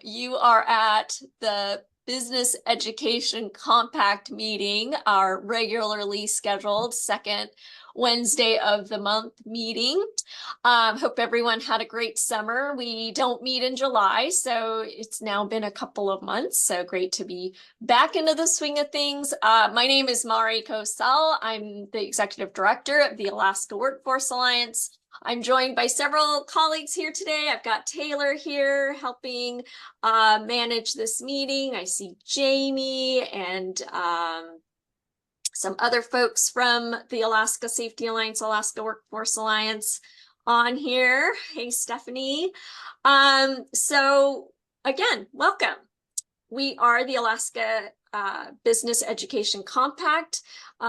You are at the Business Education Compact meeting, our regularly scheduled second Wednesday of the month meeting. Hope everyone had a great summer. We don't meet in July, so it's now been a couple of months. So great to be back into the swing of things. My name is Mari Kosal. I'm the Executive Director of the Alaska Workforce Alliance. I'm joined by several colleagues here today. I've got Taylor here helping manage this meeting. I see Jamie and some other folks from the Alaska Safety Alliance, Alaska Workforce Alliance on here. Hey, Stephanie. So again, welcome. We are the Alaska Business Education Compact.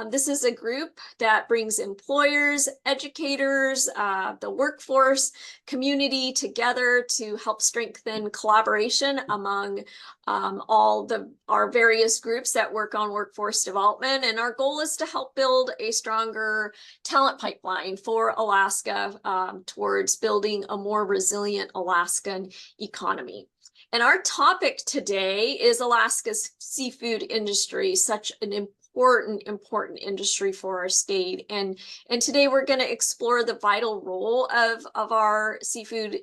This is a group that brings employers, educators, the workforce community together to help strengthen collaboration among our various groups that work on workforce development. And our goal is to help build a stronger talent pipeline for Alaska towards building a more resilient Alaskan economy. And our topic today is Alaska's seafood industry, such an important industry for our state. And today we're going to explore the vital role of our seafood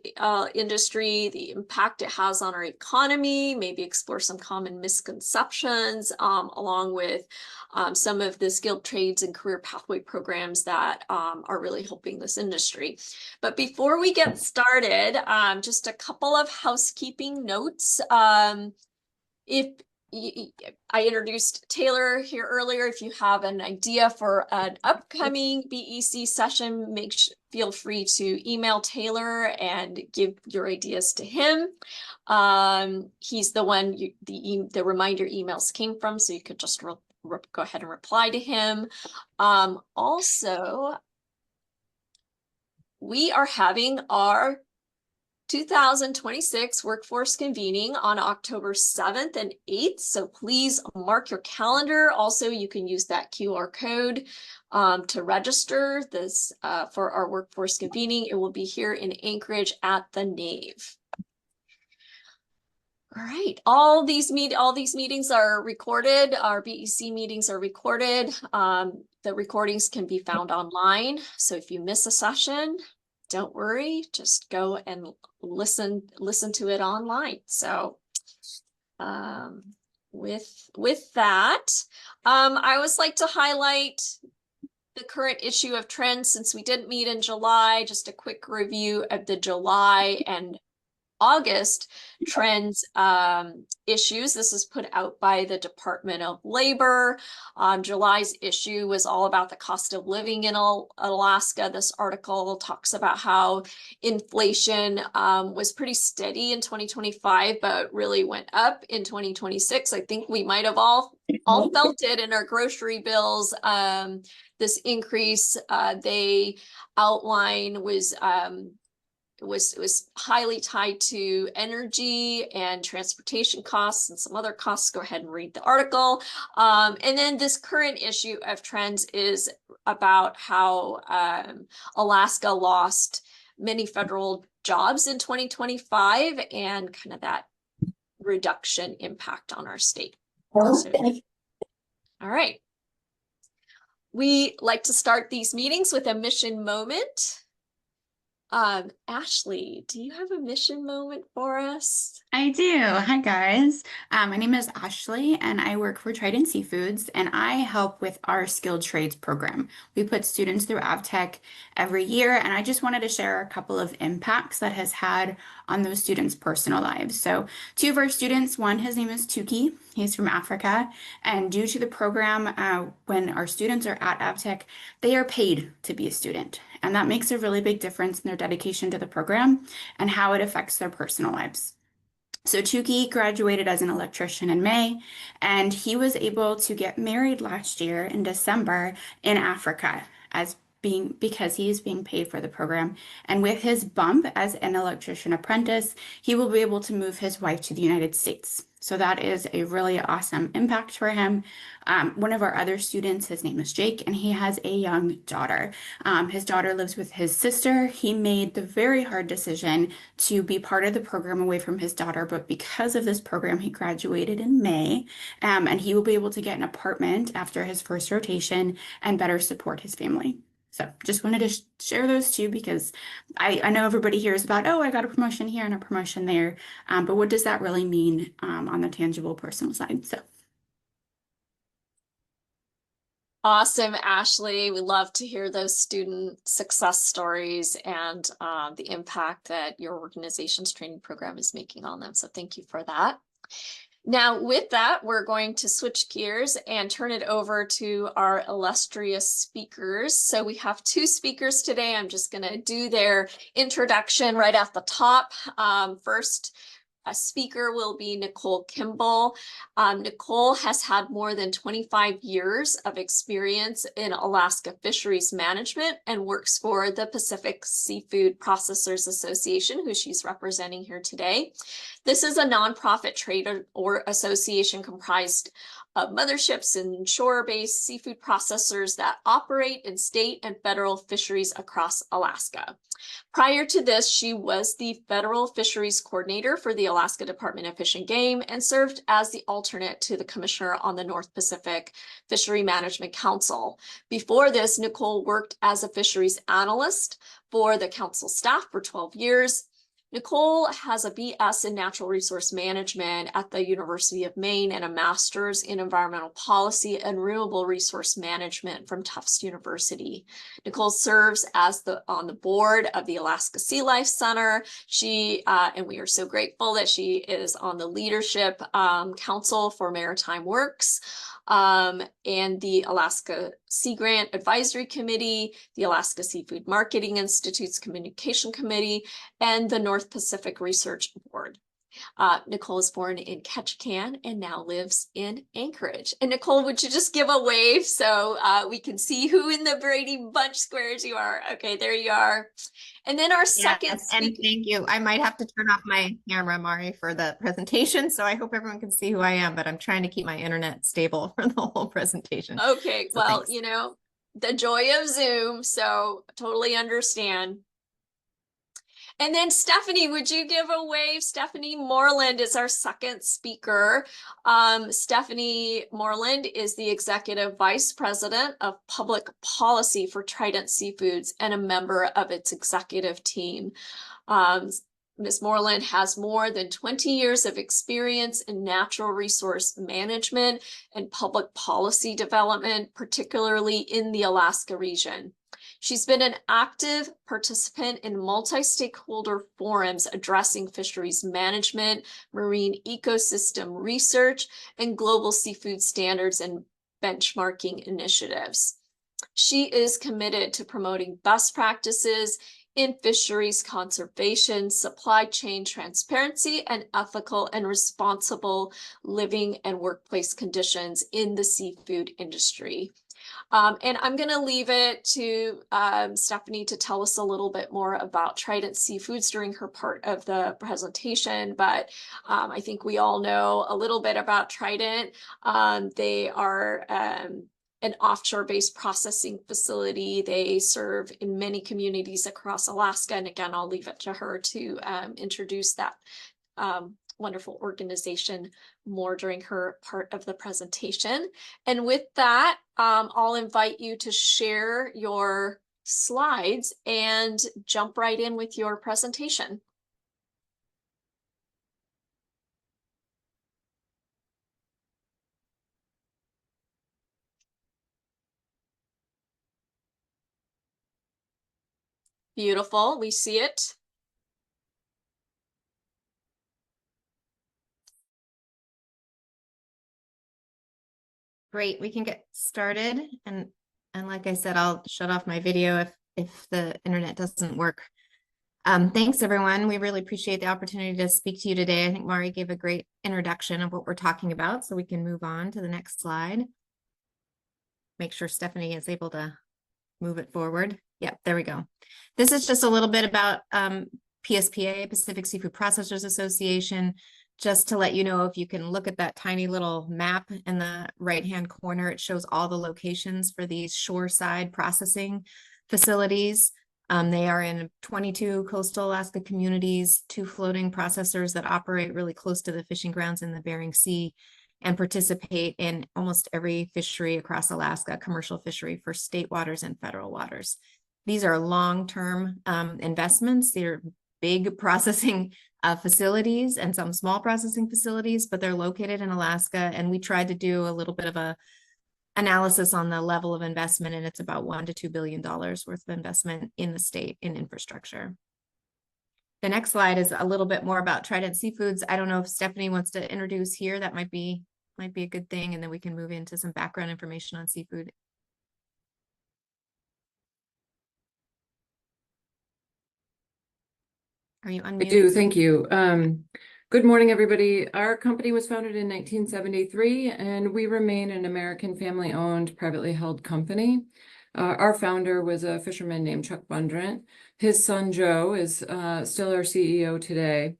industry, the impact it has on our economy, maybe explore some common misconceptions, along with some of the skilled trades and career pathway programs that are really helping this industry. But before we get started, just a couple of housekeeping notes. I introduced Taylor here earlier. If you have an idea for an upcoming BEC session, feel free to email Taylor and give your ideas to him. He's the one the reminder emails came from, so you could just go ahead and reply to him. Also, we are having our 2026 workforce convening on October 7th and 8th. So please mark your calendar. Also, you can use that QR code to register this for our workforce convening. It will be here in Anchorage at the Nave. All right, all these meetings are recorded. Our BEC meetings are recorded. The recordings can be found online. So if you miss a session, don't worry, just go and listen to it online. So with that, I always like to highlight the current issue of trends since we didn't meet in July. Just a quick review of the July and August trends issues. This is put out by the Department of Labor. July's issue was all about the cost of living in Alaska. This article talks about how inflation was pretty steady in 2025, but really went up in 2026. I think we might have all felt it in our grocery bills. This increase they outline was highly tied to energy and transportation costs and some other costs. Go ahead and read the article. And then this current issue of trends is about how Alaska lost many federal jobs in 2025 and kind of that reduction impact on our state. So, all right. We like to start these meetings with a mission moment. Ashley, do you have a mission moment for us? I do. Hi, guys. My name is Ashley, and I work for Trident Seafoods, and I help with our skilled trades program. We put students through AvTech every year, and I just wanted to share a couple of impacts that has had on those students' personal lives. So, two of our students, one, his name is Tuki. He's from Africa, and due to the program, when our students are at AvTech, they are paid to be a student, and that makes a really big difference in their dedication to the program and how it affects their personal lives. So Tuki graduated as an electrician in May, and he was able to get married last year in December in Africa because he is being paid for the program. And with his bump as an electrician apprentice, he will be able to move his wife to the United States. So that is a really awesome impact for him. One of our other students, his name is Jake, and he has a young daughter. His daughter lives with his sister. He made the very hard decision to be part of the program away from his daughter, but because of this program, he graduated in May, and he will be able to get an apartment after his first rotation and better support his family. So just wanted to share those two because I know everybody hears about, oh, I got a promotion here and a promotion there. But what does that really mean on the tangible personal side? So Awesome, Ashley. We love to hear those student success stories and the impact that your organization's training program is making on them. So thank you for that. Now, with that, we're going to switch gears and turn it over to our illustrious speakers. So we have two speakers today. I'm just going to do their introduction right at the top. First, a speaker will be Nicole Kimball. Nicole has had more than 25 years of experience in Alaska fisheries management and works for the Pacific Seafood Processors Association, who she's representing here today. This is a nonprofit trade or association comprised of motherships and shore-based seafood processors that operate in state and federal fisheries across Alaska. Prior to this, she was the federal fisheries coordinator for the Alaska Department of Fish and Game and served as the alternate to the commissioner on the North Pacific Fishery Management Council. Before this, Nicole worked as a fisheries analyst for the council staff for 12 years. Nicole has a BS in Natural Resource Management at the University of Maine and a master's in Environmental Policy and Renewable Resource Management from Tufts University. Nicole serves as on the board of the Alaska Sea Life Center. And we are so grateful that she is on the Leadership Council for Maritime Works, and the Alaska Sea Grant Advisory Committee, the Alaska Seafood Marketing Institute's Communication Committee, and the North Pacific Research Board. Nicole is born in Ketchikan and now lives in Anchorage. And Nicole, would you just give a wave so we can see who in the Brady Bunch squares you are? Okay, there you are. And then our second Yes, and thank you. I might have to turn off my camera, Mari, for the presentation. So I hope everyone can see who I am, but I'm trying to keep my internet stable for the whole presentation. Okay, So well, thanks. you know, the joy of Zoom, so totally understand. And then Stephanie, would you give a wave? Stephanie Moreland is our second speaker. Stephanie Moreland is the Executive Vice President of Public Policy for Trident Seafoods and a member of its executive team. Ms. Moreland has more than 20 years of experience in natural resource management and public policy development, particularly in the Alaska region. She's been an active participant in multi-stakeholder forums addressing fisheries management, marine ecosystem research, and global seafood standards and benchmarking initiatives. She is committed to promoting best practices in fisheries conservation, supply chain transparency, and ethical and responsible living and workplace conditions in the seafood industry. And I'm going to leave it to Stephanie to tell us a little bit more about Trident Seafoods during her part of the presentation. But I think we all know a little bit about Trident. They are an offshore-based processing facility. They serve in many communities across Alaska. And again, I'll leave it to her to introduce that wonderful organization more during her part of the presentation. And with that, I'll invite you to share your slides and jump right in with your presentation. Beautiful, we see it. Great, we can get started. And like I said, I'll shut off my video if the internet doesn't work. Thanks, everyone. We really appreciate the opportunity to speak to you today. I think Mari gave a great introduction of what we're talking about, so we can move on to the next slide. Make sure Stephanie is able to move it forward. Yep, there we go. This is just a little bit about PSPA, Pacific Seafood Processors Association. just to let you know, if you can look at that tiny little map in the right-hand corner, it shows all the locations for these shoreside processing facilities. They are in 22 coastal Alaska communities, 2 floating processors that operate really close to the fishing grounds in the Bering Sea and participate in almost every fishery across Alaska, commercial fishery for state waters and federal waters. These are long-term investments. They're big processing facilities and some small processing facilities, but they're located in Alaska. And we tried to do a little bit of a analysis on the level of investment, and it's about $1 to $2 billion worth of investment in the state in infrastructure. The next slide is a little bit more about Trident Seafoods. I don't know if Stephanie wants to introduce here. That might be a good thing, and then we can move into some background information on seafood. Are you unmuted? I do, thank you. Good morning, everybody. Our company was founded in 1973, and we remain an American family-owned, privately held company. Our founder was a fisherman named Chuck Bundrent. His son, Joe, is still our CEO today.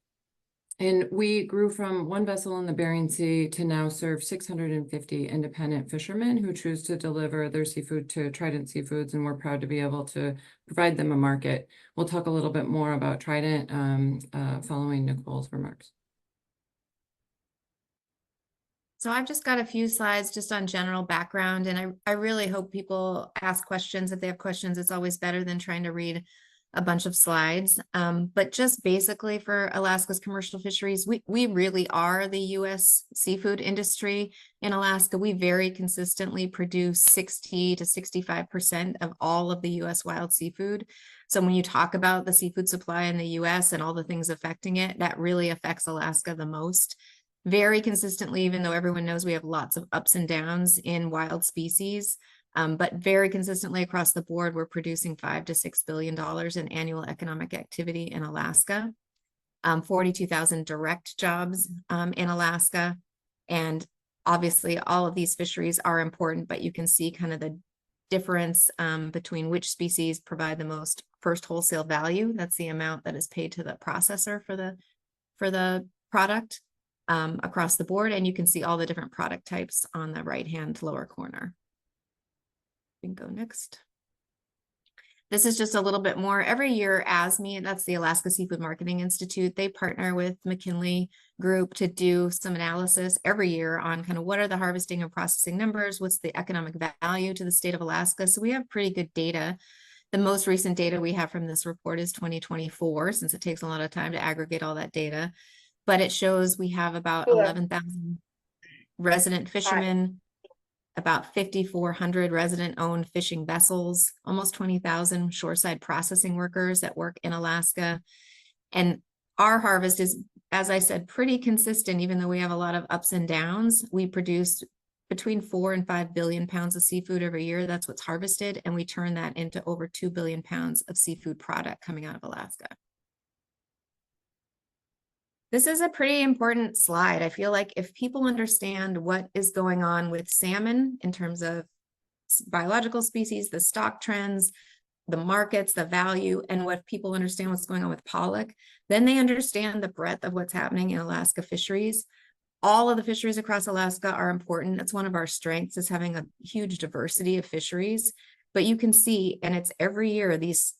And we grew from 1 vessel in the Bering Sea to now serve 650 independent fishermen who choose to deliver their seafood to Trident Seafoods, and we're proud to be able to provide them a market. We'll talk a little bit more about Trident following Nicole's remarks. So I've just got a few slides just on general background, and I really hope people ask questions. If they have questions, it's always better than trying to read a bunch of slides. But just basically for Alaska's commercial fisheries, we really are the U.S. seafood industry in Alaska. We very consistently produce 60 to 65% of all of the U.S. wild seafood. So when you talk about the seafood supply in the U.S. and all the things affecting it, that really affects Alaska the most. Very consistently, even though everyone knows we have lots of ups and downs in wild species, but very consistently across the board, we're producing $5 to $6 billion in annual economic activity in Alaska, 42,000 direct jobs in Alaska. And obviously all of these fisheries are important, but you can see kind of the difference between which species provide the most first wholesale value. That's the amount that is paid to the processor for the product across the board. And you can see all the different product types on the right-hand lower corner. We can go next. This is just a little bit more. Every year, ASME, that's the Alaska Seafood Marketing Institute, they partner with McKinley Group to do some analysis every year on kind of what are the harvesting and processing numbers, what's the economic value to the state of Alaska. So we have pretty good data. The most recent data we have from this report is 2024, since it takes a lot of time to aggregate all that data. But it shows we have about 11,000 resident fishermen, about 5,400 resident-owned fishing vessels, almost 20,000 shoreside processing workers that work in Alaska. And our harvest is, as I said, pretty consistent, even though we have a lot of ups and downs. We produce between 4 and 5 billion pounds of seafood every year. That's what's harvested. And we turn that into over 2 billion pounds of seafood product coming out of Alaska. This is a pretty important slide. I feel like if people understand what is going on with salmon in terms of biological species, the stock trends, the markets, the value, and what people understand what's going on with pollock, then they understand the breadth of what's happening in Alaska fisheries. All of the fisheries across Alaska are important. It's one of our strengths, is having a huge diversity of fisheries. But you can see, and it's every year, these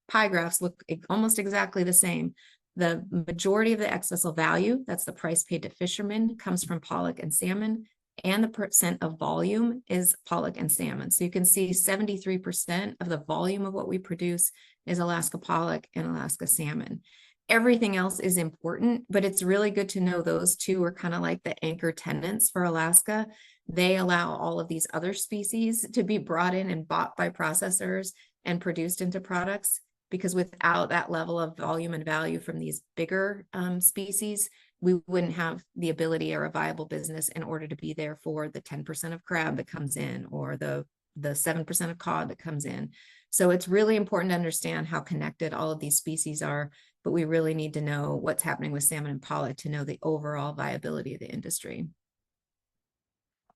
pie graphs look almost exactly the same. The majority of the ex-vessel value, that's the price paid to fishermen, comes from pollock and salmon, and the percent of volume is pollock and salmon. So you can see 73% of the volume of what we produce is Alaska pollock and Alaska salmon. Everything else is important, but it's really good to know those two are kind of like the anchor tenants for Alaska. They allow all of these other species to be brought in and bought by processors and produced into products. Because without that level of volume and value from these bigger species, we wouldn't have the ability or a viable business in order to be there for the 10% of crab that comes in, or the 7% of cod that comes in. So it's really important to understand how connected all of these species are, but we really need to know what's happening with salmon and pollock to know the overall viability of the industry.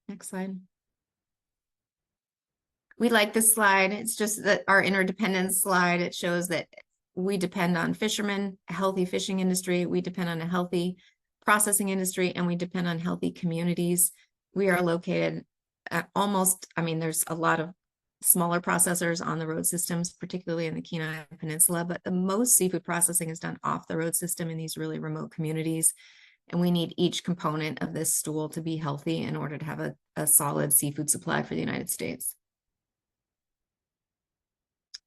Next slide. We like this slide. It's just that our interdependence slide. It shows that we depend on fishermen, a healthy fishing industry. We depend on a healthy processing industry, and we depend on healthy communities. We are located at almost, I mean, there's a lot of smaller processors on the road systems, particularly in the Kenai Peninsula, but the most seafood processing is done off the road system in these really remote communities. And we need each component of this stool to be healthy in order to have a solid seafood supply for the United States.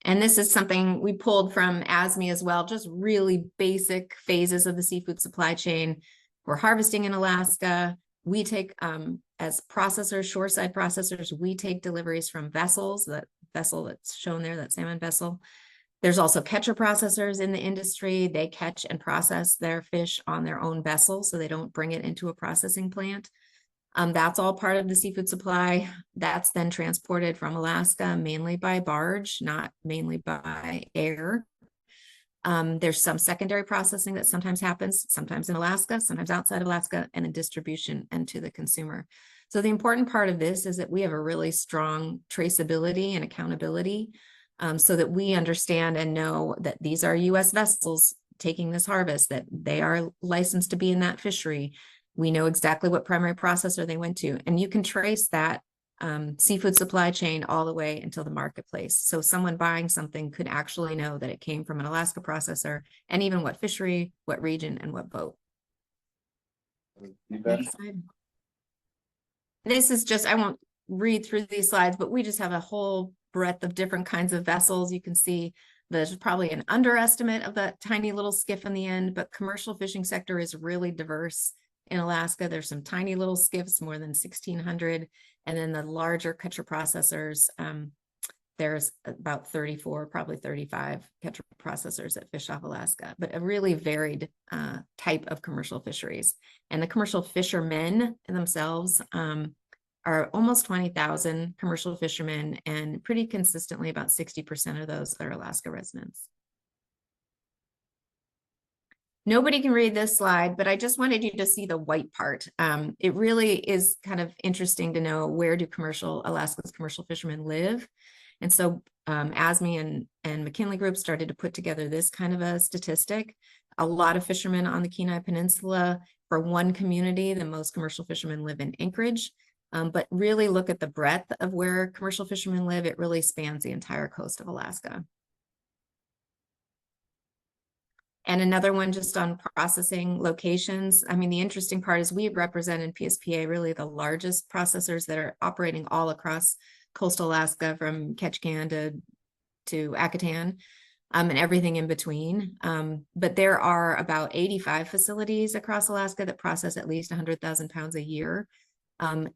And this is something we pulled from ASME as well, just really basic phases of the seafood supply chain. We're harvesting in Alaska. We take, as processors, shoreside processors, we take deliveries from vessels, that vessel that's shown there, that salmon vessel. There's also catcher processors in the industry. They catch and process their fish on their own vessels, so they don't bring it into a processing plant. That's all part of the seafood supply. That's then transported from Alaska mainly by barge, not mainly by air. There's some secondary processing that sometimes happens, sometimes in Alaska, sometimes outside of Alaska, and then distribution and to the consumer. So the important part of this is that we have a really strong traceability and accountability, so that we understand and know that these are U.S. vessels taking this harvest, that they are licensed to be in that fishery. We know exactly what primary processor they went to, and you can trace that seafood supply chain all the way until the marketplace. So someone buying something could actually know that it came from an Alaska processor, and even what fishery, what region, and what boat. Next slide. This is just, I won't read through these slides, but we just have a whole breadth of different kinds of vessels. You can see there's probably an underestimate of that tiny little skiff in the end, but commercial fishing sector is really diverse. In Alaska, there's some tiny little skiffs, more than 1,600. And then the larger catcher processors, there's about 34, probably 35 catcher processors that fish off Alaska, but a really varied type of commercial fisheries. And the commercial fishermen themselves are almost 20,000 commercial fishermen, and pretty consistently about 60% of those are Alaska residents. Nobody can read this slide, but I just wanted you to see the white part. It really is kind of interesting to know, where do Alaska's commercial fishermen live? And so ASME and McKinley Group started to put together this kind of a statistic. A lot of fishermen on the Kenai Peninsula. For one community, the most commercial fishermen live in Anchorage. But really look at the breadth of where commercial fishermen live. It really spans the entire coast of Alaska. And another one just on processing locations. I mean, the interesting part is we represent in PSPA really the largest processors that are operating all across coastal Alaska, from Ketchikan to Akitan, and everything in between. But there are about 85 facilities across Alaska that process at least 100,000 pounds a year.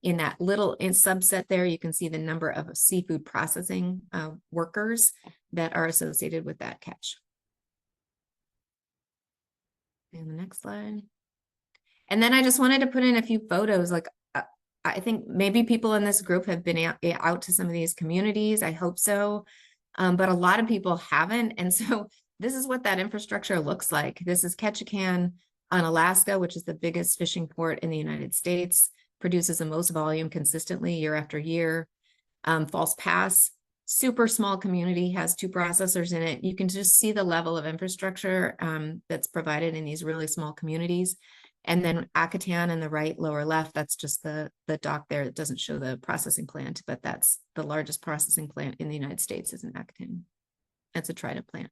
In that little subset there, you can see the number of seafood processing workers that are associated with that catch. And the next slide. And then I just wanted to put in a few photos. Like, I think maybe people in this group have been out to some of these communities. I hope so. But a lot of people haven't. And so this is what that infrastructure looks like. This is Ketchikan on Alaska, which is the biggest fishing port in the United States, produces the most volume consistently year after year. False Pass, super small community, has 2 processors in it. You can just see the level of infrastructure that's provided in these really small communities. And then Akitan in the right lower left, that's just the dock there. It doesn't show the processing plant, but that's the largest processing plant in the United States, is in Akitan. That's a trident plant.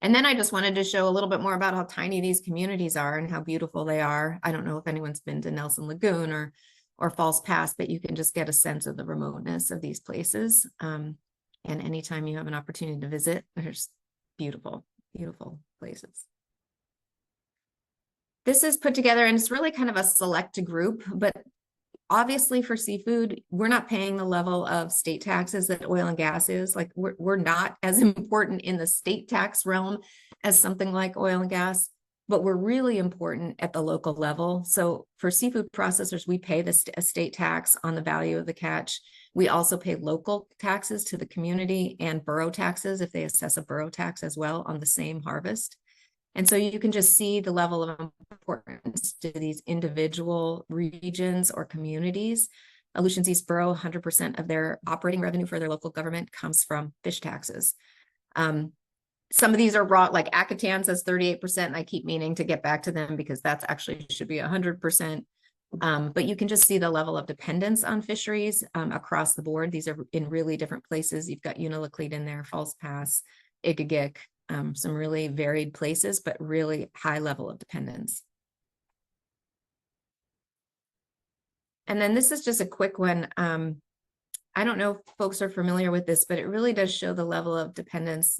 And then I just wanted to show a little bit more about how tiny these communities are and how beautiful they are. I don't know if anyone's been to Nelson Lagoon or False Pass, but you can just get a sense of the remoteness of these places. And anytime you have an opportunity to visit, there's beautiful, beautiful places. This is put together, and it's really kind of a select group, but obviously for seafood, we're not paying the level of state taxes that oil and gas is. Like, we're not as important in the state tax realm as something like oil and gas, but we're really important at the local level. So for seafood processors, we pay a state tax on the value of the catch. We also pay local taxes to the community, and borough taxes if they assess a borough tax as well on the same harvest. And so you can just see the level of importance to these individual regions or communities. Aleutians East Borough, 100% of their operating revenue for their local government comes from fish taxes. Some of these are raw, like Acatan says 38%, and I keep meaning to get back to them because that's actually should be 100%. But you can just see the level of dependence on fisheries across the board. These are in really different places. You've got Unalakleet in there, False Pass, Igagik, some really varied places, but really high level of dependence. And then this is just a quick one. I don't know if folks are familiar with this, but it really does show the level of dependence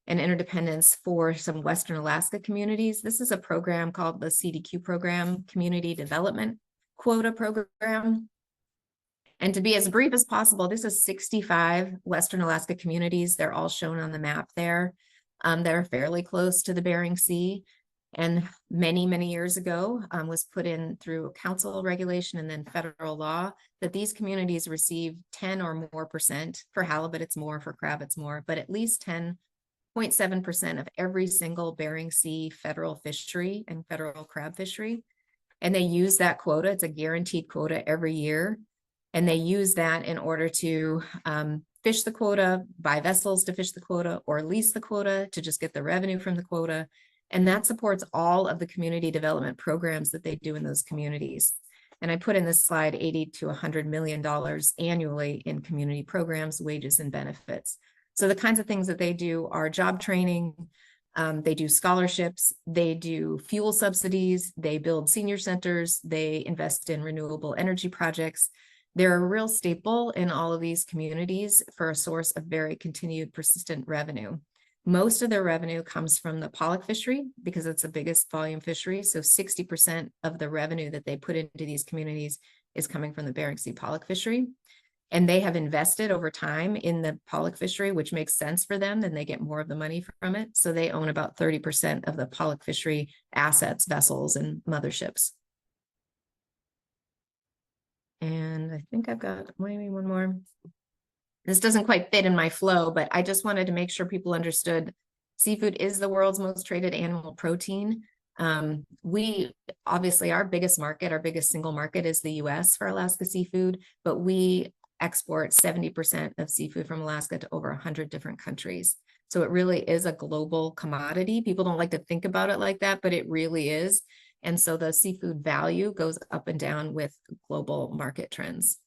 and interdependence for some Western Alaska communities. This is a program called the CDQ program, Community Development Quota Program. And to be as brief as possible, this is 65 Western Alaska communities. They're all shown on the map there. They're fairly close to the Bering Sea. And many, many years ago was put in through council regulation and then federal law that these communities receive 10 or more %. For halibut, it's more, for crab, it's more, but at least 10.7% of every single Bering Sea federal fishery and federal crab fishery. And they use that quota. It's a guaranteed quota every year. And they use that in order to fish the quota, buy vessels to fish the quota, or lease the quota to just get the revenue from the quota. And that supports all of the community development programs that they do in those communities. And I put in this slide $80 to $100 million annually in community programs, wages, and benefits. So the kinds of things that they do are job training, they do scholarships, they do fuel subsidies, they build senior centers, they invest in renewable energy projects. They're a real staple in all of these communities for a source of very continued persistent revenue. Most of their revenue comes from the pollock fishery because it's the biggest volume fishery. So 60% of the revenue that they put into these communities is coming from the Bering Sea pollock fishery. And they have invested over time in the pollock fishery, which makes sense for them. Then they get more of the money from it. So they own about 30% of the pollock fishery assets, vessels, and motherships. And I think I've got maybe one more. This doesn't quite fit in my flow, but I just wanted to make sure people understood seafood is the world's most traded animal protein. We obviously, our biggest market, our biggest single market is the US for Alaska seafood, but we export 70% of seafood from Alaska to over 100 different countries. So it really is a global commodity. People don't like to think about it like that, but it really is. And so the seafood value goes up and down with global market trends.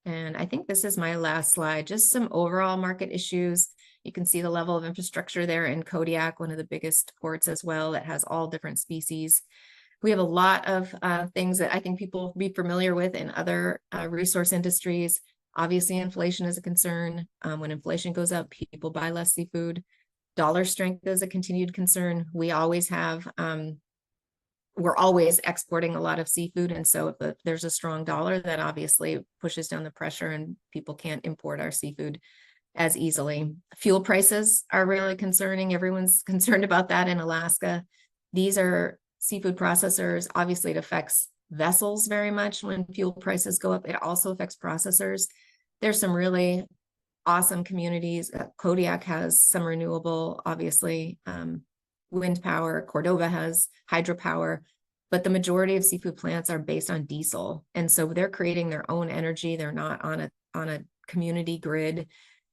And I think this is my last slide, just some overall market issues. You can see the level of infrastructure there in Kodiak, one of the biggest ports as well, that has all different species. We have a lot of things that I think people will be familiar with in other resource industries. Obviously, inflation is a concern. When inflation goes up, people buy less seafood. Dollar strength is a continued concern. We always have we're always exporting a lot of seafood. And so if there's a strong dollar, that obviously pushes down the pressure and people can't import our seafood as easily. Fuel prices are really concerning. Everyone's concerned about that in Alaska. These are seafood processors. Obviously, it affects vessels very much when fuel prices go up. It also affects processors. There's some really awesome communities. Kodiak has some renewable, obviously, wind power. Cordova has hydropower, but the majority of seafood plants are based on diesel. And so they're creating their own energy. They're not on a community grid.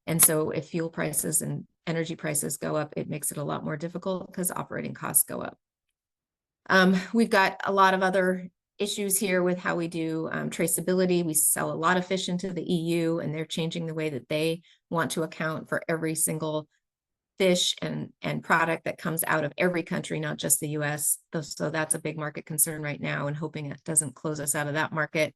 And so if fuel prices and energy prices go up, it makes it a lot more difficult because operating costs go up. We've got a lot of other issues here with how we do traceability. We sell a lot of fish into the EU, and they're changing the way that they want to account for every single fish and product that comes out of every country, not just the US. So that's a big market concern right now, and hoping it doesn't close us out of that market.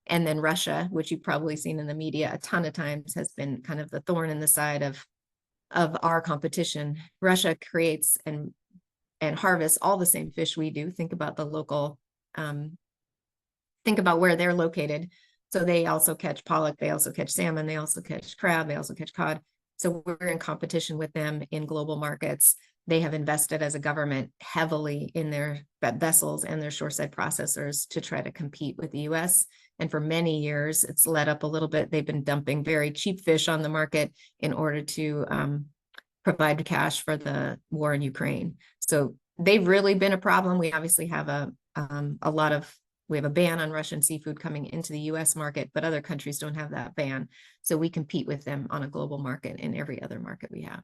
And then Russia, which you've probably seen in the media a ton of times, has been kind of the thorn in the side of our competition. Russia creates and harvests all the same fish we do. Think about the local, think about where they're located. So they also catch pollock, they also catch salmon, they also catch crab, they also catch cod. So we're in competition with them in global markets. They have invested as a government heavily in their vessels and their shoreside processors to try to compete with the US. And for many years, it's let up a little bit. They've been dumping very cheap fish on the market in order to provide cash for the war in Ukraine. So they've really been a problem. We obviously have a lot of we have a ban on Russian seafood coming into the US market, but other countries don't have that ban. So we compete with them on a global market in every other market we have.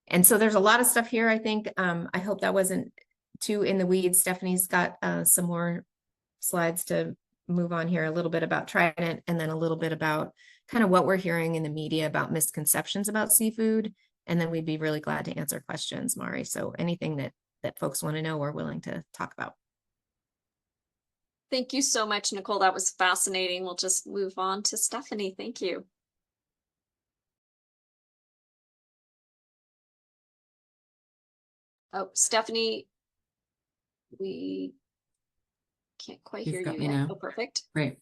And so there's a lot of stuff here, I think. I hope that wasn't too in the weeds. Stephanie's got some more slides to move on here, a little bit about Trident, and then a little bit about kind of what we're hearing in the media about misconceptions about seafood. And then we'd be really glad to answer questions, Mari. So anything that folks want to know, we're willing to talk about. Thank you so much, Nicole. That was fascinating. We'll just move on to Stephanie. Thank you. Oh, Stephanie, we can't quite You've hear got you me yet. now. Oh, perfect. Great.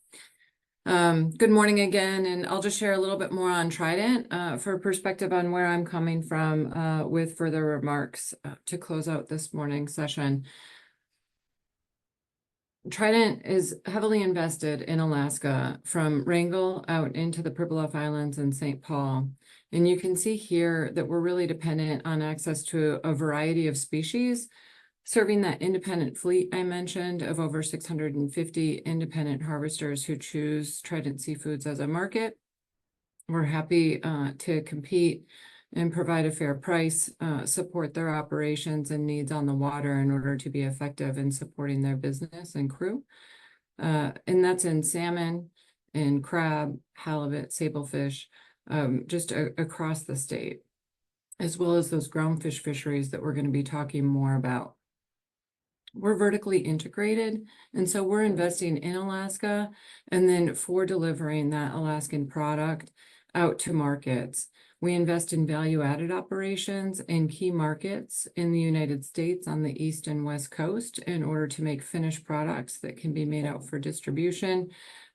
Good morning again, and I'll just share a little bit more on Trident for perspective on where I'm coming from with further remarks to close out this morning's session. Trident is heavily invested in Alaska from Wrangell out into the Pribilof Islands and St. Paul. And you can see here that we're really dependent on access to a variety of species, serving that independent fleet I mentioned of over 650 independent harvesters who choose Trident Seafoods as a market. We're happy to compete and provide a fair price, support their operations and needs on the water in order to be effective in supporting their business and crew. And that's in salmon, in crab, halibut, sablefish, just across the state, as well as those groundfish fisheries that we're going to be talking more about. We're vertically integrated, and so we're investing in Alaska and then for delivering that Alaskan product out to markets. We invest in value-added operations in key markets in the United States on the East and West Coast in order to make finished products that can be made out for distribution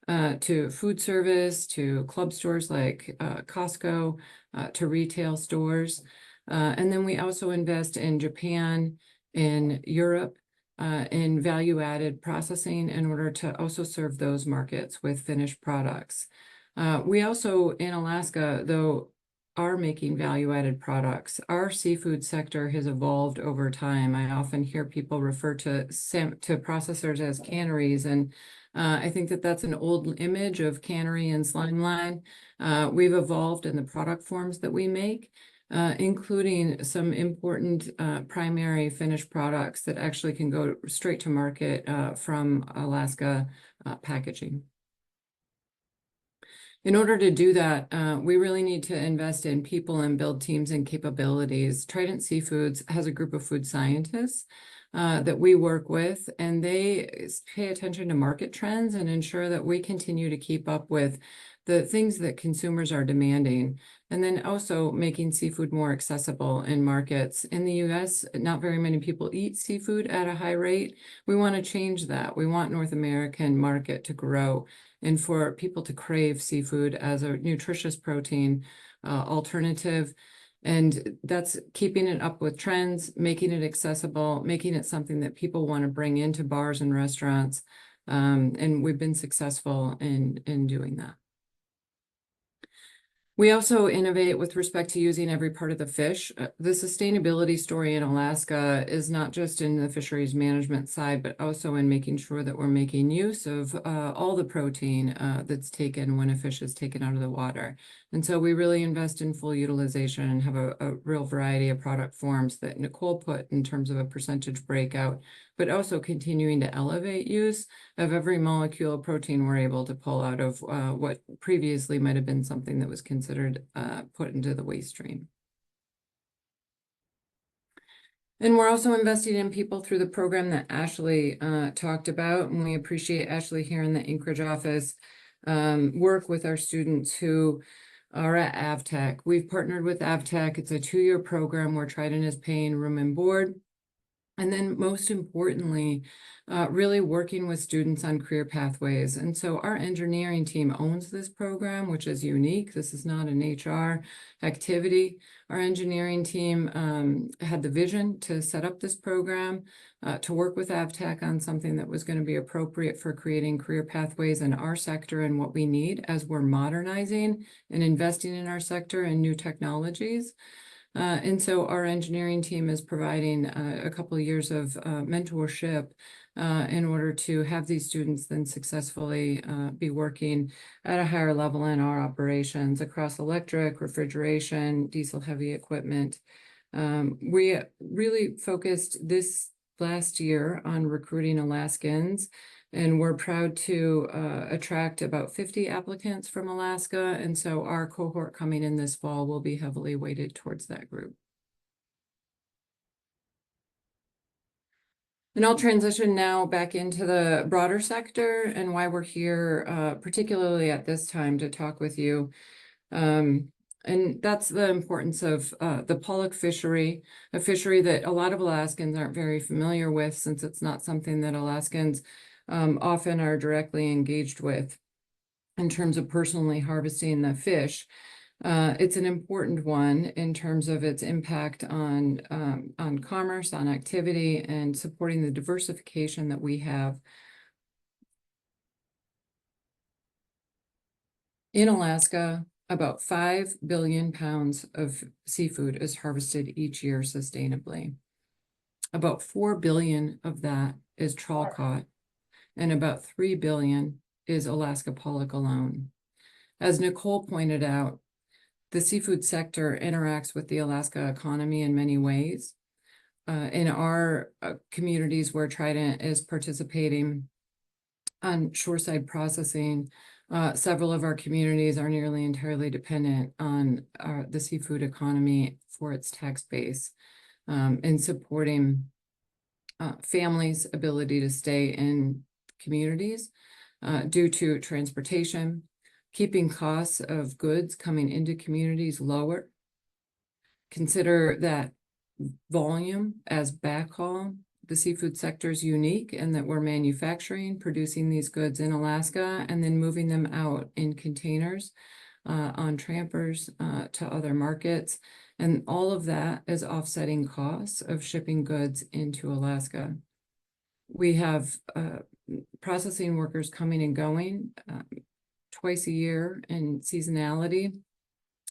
to food service, to club stores like Costco, to retail stores. And then we also invest in Japan, in Europe, in value-added processing in order to also serve those markets with finished products. We also, in Alaska, though, are making value-added products. Our seafood sector has evolved over time. I often hear people refer to processors as canneries, and I think that that's an old image of cannery and slime line. We've evolved in the product forms that we make, including some important primary finished products that actually can go straight to market from Alaska packaging. In order to do that, we really need to invest in people and build teams and capabilities. Trident Seafoods has a group of food scientists that we work with, and they pay attention to market trends and ensure that we continue to keep up with the things that consumers are demanding, and then also making seafood more accessible in markets. In the US, not very many people eat seafood at a high rate. We want to change that. We want North American market to grow and for people to crave seafood as a nutritious protein alternative. And that's keeping it up with trends, making it accessible, making it something that people want to bring into bars and restaurants. And we've been successful in doing that. We also innovate with respect to using every part of the fish. The sustainability story in Alaska is not just in the fisheries management side, but also in making sure that we're making use of all the protein that's taken when a fish is taken out of the water. And so we really invest in full utilization and have a real variety of product forms that Nicole put in terms of a percentage breakout, but also continuing to elevate use of every molecule of protein we're able to pull out of what previously might have been something that was considered put into the waste stream. And we're also investing in people through the program that Ashley talked about, and we appreciate Ashley here in the Anchorage office work with our students who are at AvTech. We've partnered with AvTech. It's a 2-year program where Trident is paying room and board. And then most importantly, really working with students on career pathways. And so our engineering team owns this program, which is unique. This is not an HR activity. Our engineering team had the vision to set up this program, to work with AvTech on something that was going to be appropriate for creating career pathways in our sector and what we need as we're modernizing and investing in our sector and new technologies. And so our engineering team is providing a couple of years of mentorship in order to have these students then successfully be working at a higher level in our operations across electric, refrigeration, diesel heavy equipment. We really focused this last year on recruiting Alaskans, and we're proud to attract about 50 applicants from Alaska. And so our cohort coming in this fall will be heavily weighted towards that group. And I'll transition now back into the broader sector and why we're here, particularly at this time, to talk with you. And that's the importance of the pollock fishery, a fishery that a lot of Alaskans aren't very familiar with, since it's not something that Alaskans often are directly engaged with in terms of personally harvesting the fish. It's an important one in terms of its impact on commerce, on activity, and supporting the diversification that we have. In Alaska, about 5 billion pounds of seafood is harvested each year sustainably. About 4 billion of that is trawl caught, and about 3 billion is Alaska pollock alone. As Nicole pointed out, the seafood sector interacts with the Alaska economy in many ways. In our communities where Trident is participating on shoreside processing, several of our communities are nearly entirely dependent on the seafood economy for its tax base, and supporting families' ability to stay in communities due to transportation, keeping costs of goods coming into communities lower. Consider that volume as backhaul. The seafood sector is unique in that we're manufacturing, producing these goods in Alaska, and then moving them out in containers on trampers to other markets. And all of that is offsetting costs of shipping goods into Alaska. We have processing workers coming and going twice a year in seasonality,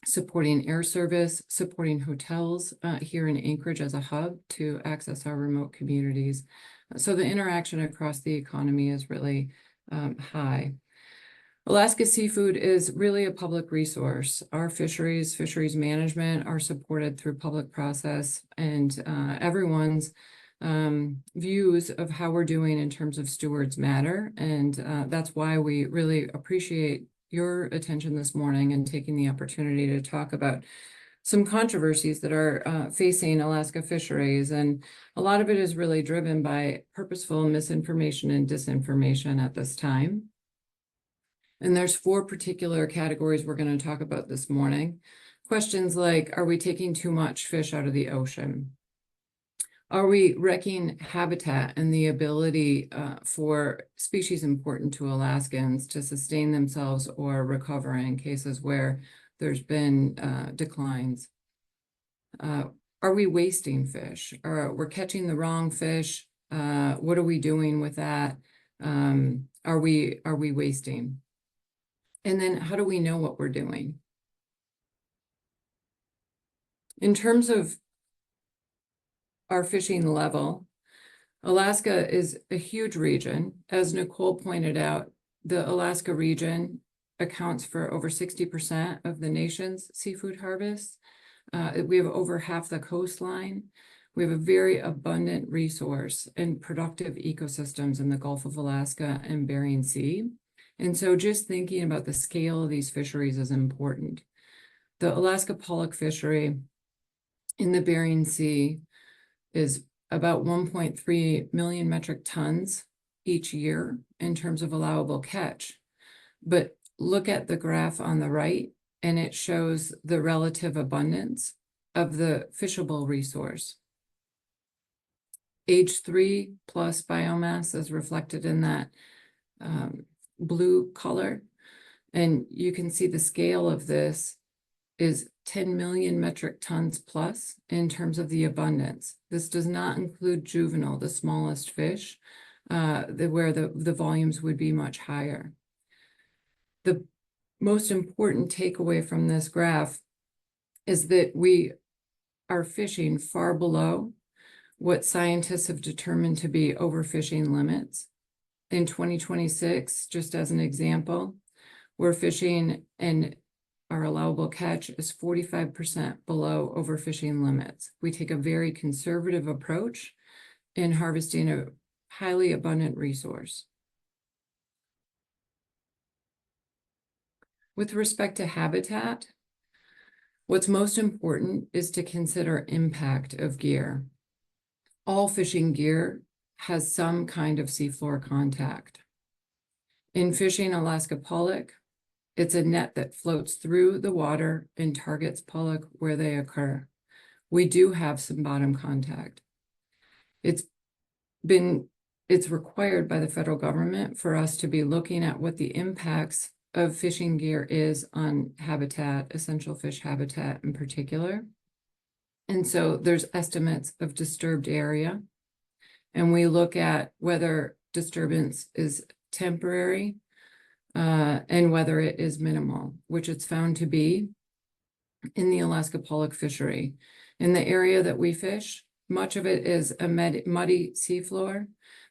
supporting air service, supporting hotels here in Anchorage as a hub to access our remote communities. So the interaction across the economy is really high. Alaska seafood is really a public resource. Our fisheries management are supported through public process, and everyone's views of how we're doing in terms of stewards matter. And that's why we really appreciate your attention this morning and taking the opportunity to talk about some controversies that are facing Alaska fisheries. And a lot of it is really driven by purposeful misinformation and disinformation at this time. And there's 4 particular categories we're going to talk about this morning. Questions like, are we taking too much fish out of the ocean? Are we wrecking habitat and the ability for species important to Alaskans to sustain themselves or recover in cases where there's been declines? Are we wasting fish? Or we're catching the wrong fish? What are we doing with that? Are we wasting? And then how do we know what we're doing? In terms of our fishing level, Alaska is a huge region. As Nicole pointed out, the Alaska region accounts for over 60% of the nation's seafood harvest. We have over half the coastline. We have a very abundant resource and productive ecosystems in the Gulf of Alaska and Bering Sea. And so just thinking about the scale of these fisheries is important. The Alaska pollock fishery in the Bering Sea is about 1.3 million metric tons each year in terms of allowable catch. But look at the graph on the right, and it shows the relative abundance of the fishable resource. Age 3 plus biomass is reflected in that blue color. And you can see the scale of this is 10 million metric tons plus in terms of the abundance. This does not include juvenile, the smallest fish, where the volumes would be much higher. The most important takeaway from this graph is that we are fishing far below what scientists have determined to be overfishing limits. In 2026, just as an example, we're fishing and our allowable catch is 45% below overfishing limits. We take a very conservative approach in harvesting a highly abundant resource. With respect to habitat, what's most important is to consider impact of gear. All fishing gear has some kind of seafloor contact. In fishing Alaska pollock, it's a net that floats through the water and targets pollock where they occur. We do have some bottom contact. It's required by the federal government for us to be looking at what the impacts of fishing gear is on habitat, essential fish habitat in particular. And so there's estimates of disturbed area, and we look at whether disturbance is temporary and whether it is minimal, which it's found to be in the Alaska pollock fishery. In the area that we fish, much of it is a muddy seafloor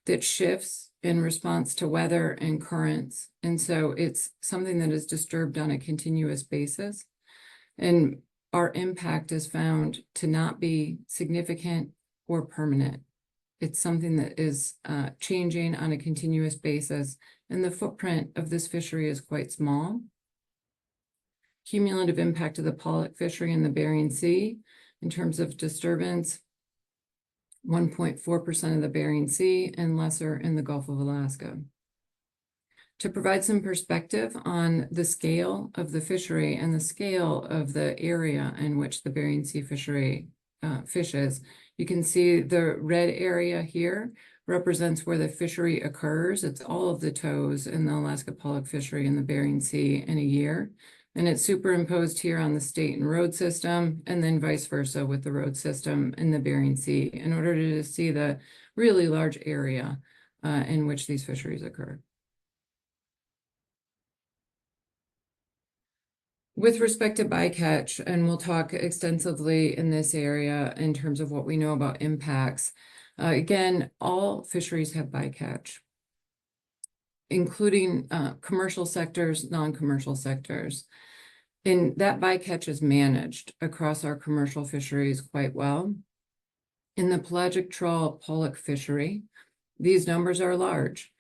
that shifts in response to weather and currents. And so it's something that is disturbed on a continuous basis. And our impact is found to not be significant or permanent. It's something that is changing on a continuous basis, and the footprint of this fishery is quite small. Cumulative impact of the pollock fishery in the Bering Sea in terms of disturbance, 1.4% of the Bering Sea and lesser in the Gulf of Alaska. To provide some perspective on the scale of the fishery and the scale of the area in which the Bering Sea fishery fishes, you can see the red area here represents where the fishery occurs. It's all of the tows in the Alaska pollock fishery in the Bering Sea in a year. And it's superimposed here on the state and road system, and then vice versa with the road system in the Bering Sea in order to see the really large area in which these fisheries occur. With respect to bycatch, and we'll talk extensively in this area in terms of what we know about impacts. Again, all fisheries have bycatch, including commercial sectors, non-commercial sectors. And that bycatch is managed across our commercial fisheries quite well. In the pelagic trawl pollock fishery, these numbers are large.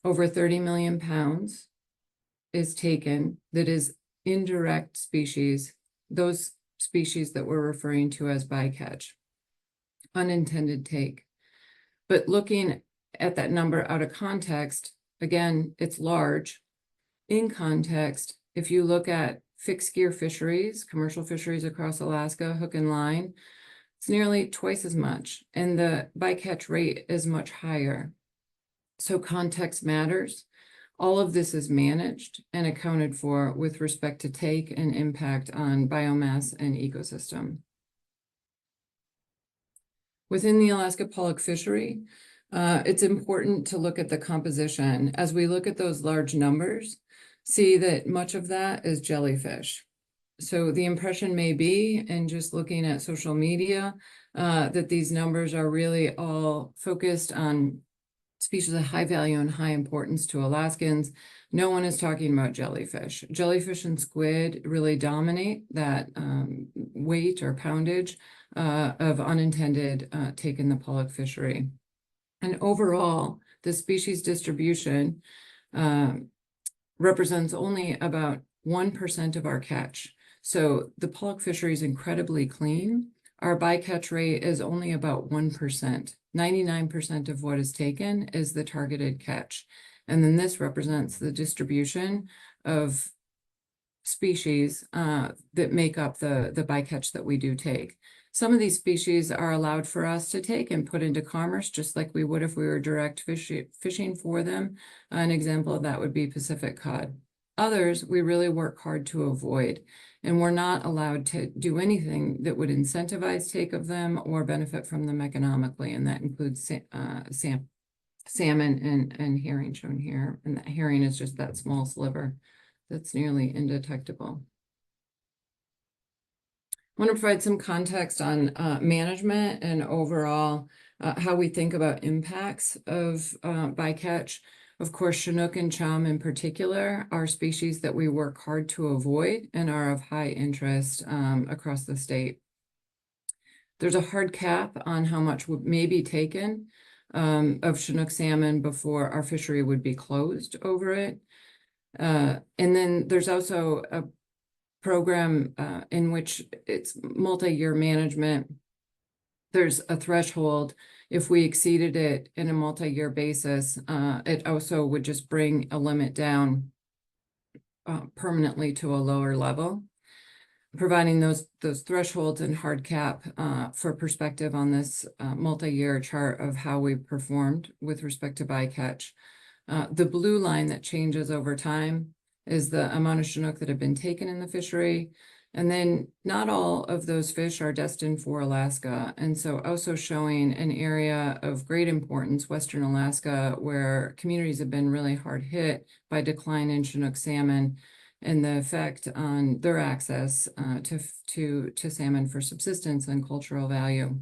Over 30 million pounds is taken that is indirect species, those species that we're referring to as bycatch, unintended take. But looking at that number out of context, again, it's large. In context, if you look at fixed gear fisheries, commercial fisheries across Alaska, hook and line, it's nearly twice as much, and the bycatch rate is much higher. So context matters. All of this is managed and accounted for with respect to take and impact on biomass and ecosystem. Within the Alaska pollock fishery, it's important to look at the composition. As we look at those large numbers, see that much of that is jellyfish. So the impression may be, and just looking at social media, that these numbers are really all focused on species of high value and high importance to Alaskans. No one is talking about jellyfish. Jellyfish and squid really dominate that weight or poundage of unintended take in the pollock fishery. And overall, the species distribution represents only about 1% of our catch. So the pollock fishery is incredibly clean. Our bycatch rate is only about 1%. 99% of what is taken is the targeted catch. And then this represents the distribution of species that make up the bycatch that we do take. Some of these species are allowed for us to take and put into commerce, just like we would if we were direct fishing for them. An example of that would be Pacific cod. Others, we really work hard to avoid, and we're not allowed to do anything that would incentivize take of them or benefit from them economically, and that includes salmon and herring shown here. And that herring is just that small sliver that's nearly indetectable. want to provide some context on management and overall how we think about impacts of bycatch. Of course, Chinook and chum in particular are species that we work hard to avoid and are of high interest across the state. There's a hard cap on how much may be taken of Chinook salmon before our fishery would be closed over it. And then there's also a program in which it's multi-year management. There's a threshold. If we exceeded it in a multi-year basis, it also would just bring a limit down permanently to a lower level. Providing those thresholds and hard cap for perspective on this multi-year chart of how we performed with respect to bycatch. The blue line that changes over time is the amount of Chinook that have been taken in the fishery. And then not all of those fish are destined for Alaska. And so also showing an area of great importance, Western Alaska, where communities have been really hard hit by decline in Chinook salmon and the effect on their access to salmon for subsistence and cultural value.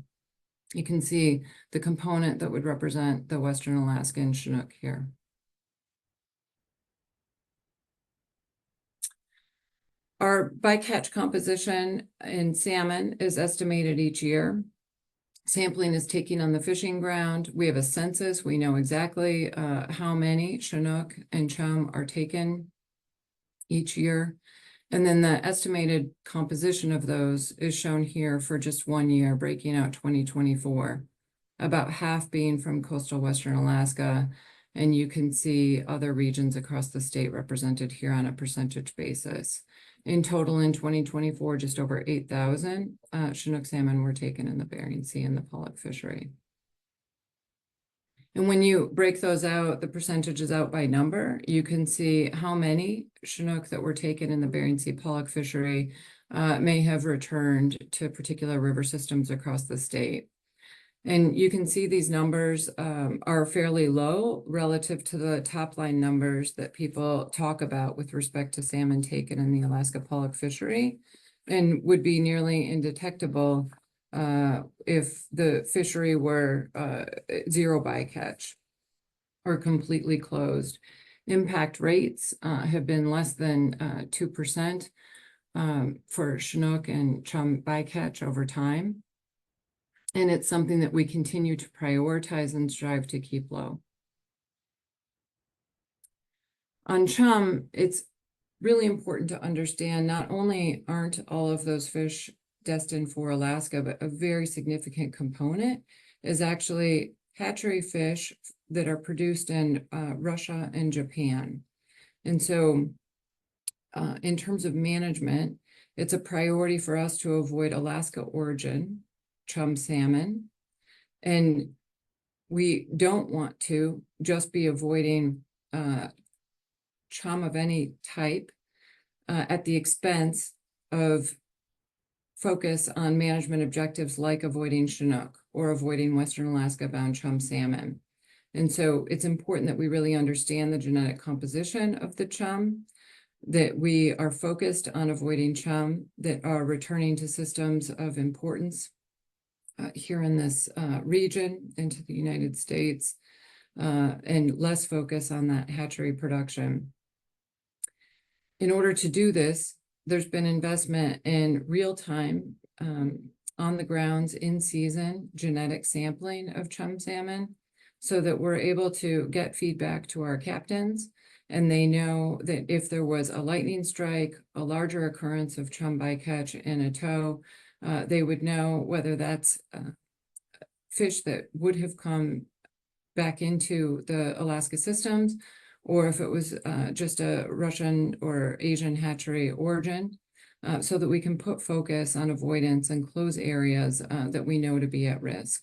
You can see the component that would represent the Western Alaskan Chinook here. Our bycatch composition in salmon is estimated each year. Sampling is taken on the fishing ground. We have a census. We know exactly how many Chinook and chum are taken each year. And then the estimated composition of those is shown here for just 1 year, breaking out 2024, about half being from coastal Western Alaska. And you can see other regions across the state represented here on a percentage basis. In total, in 2024, just over 8,000 Chinook salmon were taken in the Bering Sea and the pollock fishery. And when you break those out, the percentages out by number, you can see how many Chinook that were taken in the Bering Sea pollock fishery may have returned to particular river systems across the state. And you can see these numbers are fairly low relative to the top line numbers that people talk about with respect to salmon taken in the Alaska pollock fishery, and would be nearly indetectable if the fishery were zero bycatch or completely closed. Impact rates have been less than 2% for Chinook and chum bycatch over time. And it's something that we continue to prioritize and strive to keep low. On chum, it's really important to understand not only aren't all of those fish destined for Alaska, but a very significant component is actually hatchery fish that are produced in Russia and Japan. And so in terms of management, it's a priority for us to avoid Alaska origin chum salmon. And we don't want to just be avoiding chum of any type at the expense of focus on management objectives like avoiding Chinook or avoiding Western Alaska bound chum salmon. And so it's important that we really understand the genetic composition of the chum, that we are focused on avoiding chum that are returning to systems of importance here in this region into the United States, and less focus on that hatchery production. In order to do this, there's been investment in real-time, on the grounds, in season genetic sampling of chum salmon so that we're able to get feedback to our captains, and they know that if there was a lightning strike, a larger occurrence of chum bycatch in a tow, they would know whether that's fish that would have come back into the Alaska systems, or if it was just a Russian or Asian hatchery origin, so that we can put focus on avoidance and close areas that we know to be at risk.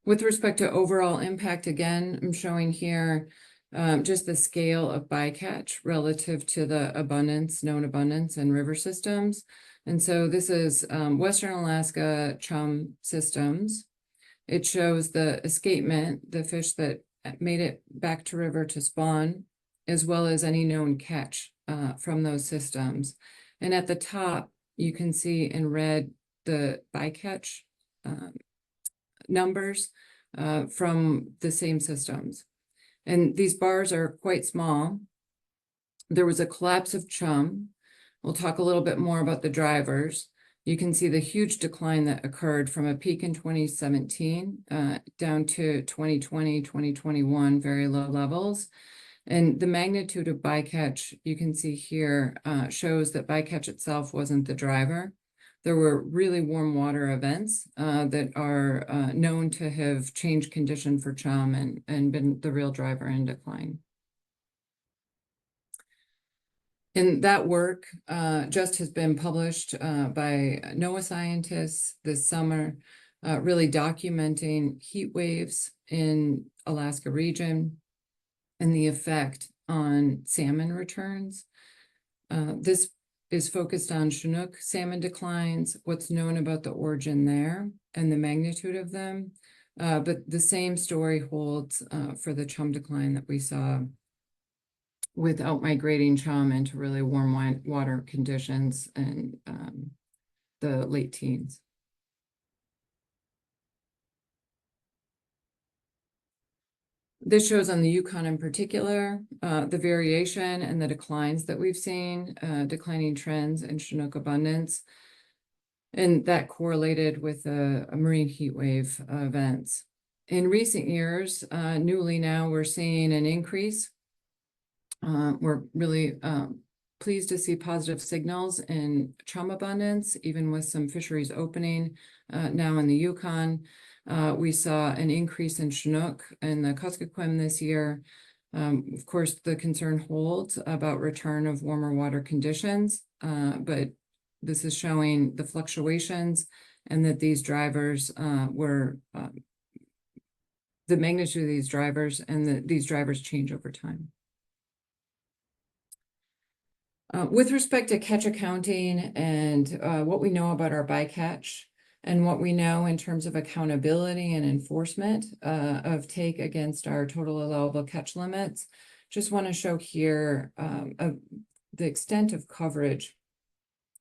With respect to overall impact, again, I'm showing here just the scale of bycatch relative to the abundance, known abundance in river systems. And so this is Western Alaska chum systems. It shows the escapement, the fish that made it back to river to spawn, as well as any known catch from those systems. And at the top, you can see in red the bycatch numbers from the same systems. And these bars are quite small. There was a collapse of chum. We'll talk a little bit more about the drivers. You can see the huge decline that occurred from a peak in 2017 down to 2020, 2021, very low levels. And the magnitude of bycatch you can see here shows that bycatch itself wasn't the driver. There were really warm water events that are known to have changed condition for chum and been the real driver in decline. And that work just has been published by NOAA scientists this summer, really documenting heat waves in Alaska region and the effect on salmon returns. This is focused on Chinook salmon declines, what's known about the origin there and the magnitude of them. But the same story holds for the chum decline that we saw with outmigrating chum into really warm water conditions in the late teens. This shows on the Yukon in particular, the variation and the declines that we've seen, declining trends in Chinook abundance. And that correlated with a marine heat wave events. In recent years, newly now, we're seeing an increase. We're really pleased to see positive signals in chum abundance, even with some fisheries opening now in the Yukon. We saw an increase in Chinook and the Kuskokwim this year. Of course, the concern holds about return of warmer water conditions, but this is showing the fluctuations and that these drivers were the magnitude of these drivers and that these drivers change over time. With respect to catch accounting and what we know about our bycatch and what we know in terms of accountability and enforcement of take against our total allowable catch limits, just want to show here the extent of coverage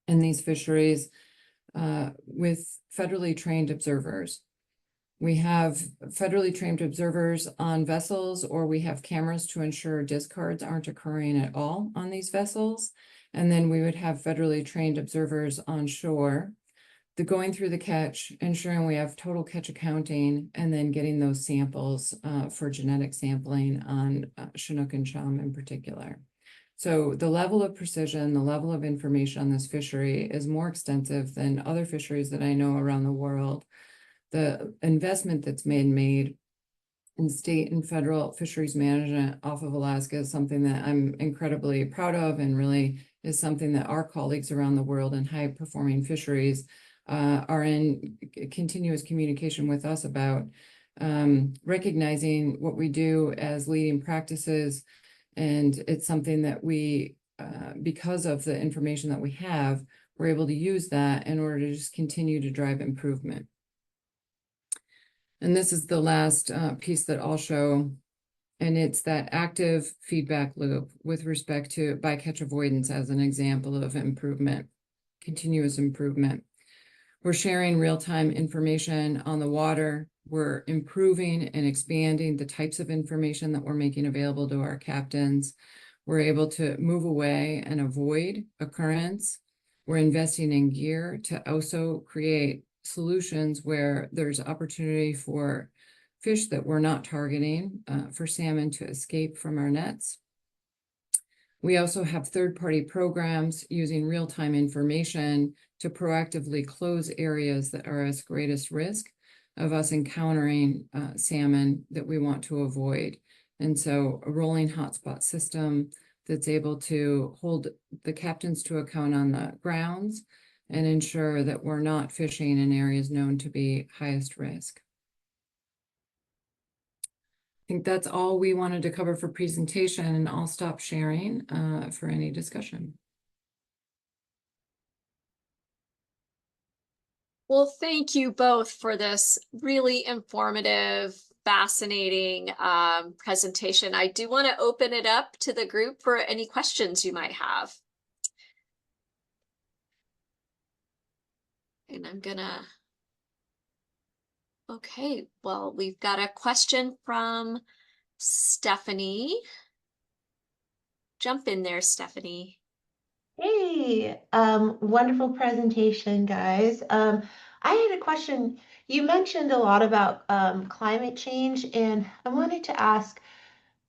in these fisheries with federally trained observers. We have federally trained observers on vessels, or we have cameras to ensure discards aren't occurring at all on these vessels. And then we would have federally trained observers on shore, going through the catch, ensuring we have total catch accounting, and then getting those samples for genetic sampling on Chinook and chum in particular. So the level of precision, the level of information on this fishery is more extensive than other fisheries that I know around the world. The investment that's made in state and federal fisheries management off of Alaska is something that I'm incredibly proud of, and really is something that our colleagues around the world in high performing fisheries are in continuous communication with us about, recognizing what we do as leading practices. And it's something that we, because of the information that we have, we're able to use that in order to just continue to drive improvement. And this is the last piece that I'll show, and it's that active feedback loop with respect to bycatch avoidance as an example of improvement, continuous improvement. We're sharing real-time information on the water. We're improving and expanding the types of information that we're making available to our captains. We're able to move away and avoid occurrence. We're investing in gear to also create solutions where there's opportunity for fish that we're not targeting, for salmon to escape from our nets. We also have third-party programs using real-time information to proactively close areas that are at greatest risk of us encountering salmon that we want to avoid. And so a rolling hotspot system that's able to hold the captains to account on the grounds and ensure that we're not fishing in areas known to be highest risk. I think that's all we wanted to cover for presentation, and I'll stop sharing for any discussion. Well, thank you both for this really informative, fascinating presentation. I do want to open it up to the group for any questions you might have. And I'm gonna. Okay, well, we've got a question from Stephanie. Jump in there, Stephanie. Hey, wonderful presentation, guys. I had a question. You mentioned a lot about climate change, and I wanted to ask,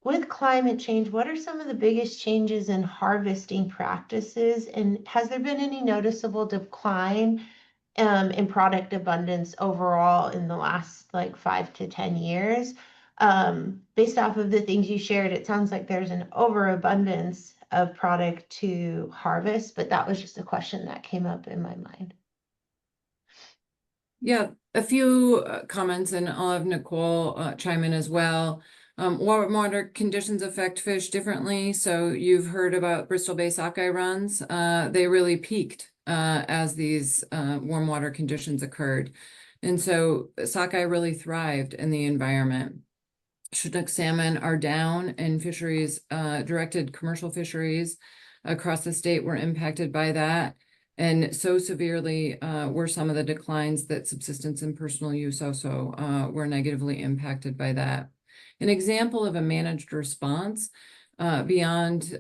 with climate change, what are some of the biggest changes in harvesting practices, and has there been any noticeable decline in product abundance overall in the last like 5 to 10 years? Based off of the things you shared, it sounds like there's an overabundance of product to harvest, but that was just a question that came up in my mind. Yeah, a few comments, and I'll have Nicole chime in as well. Warm water conditions affect fish differently. So you've heard about Bristol Bay sockeye runs. They really peaked as these warm water conditions occurred. And so sockeye really thrived in the environment. Chinook salmon are down, and fisheries, directed commercial fisheries across the state were impacted by that. And so severely were some of the declines that subsistence and personal use also were negatively impacted by that. An example of a managed response beyond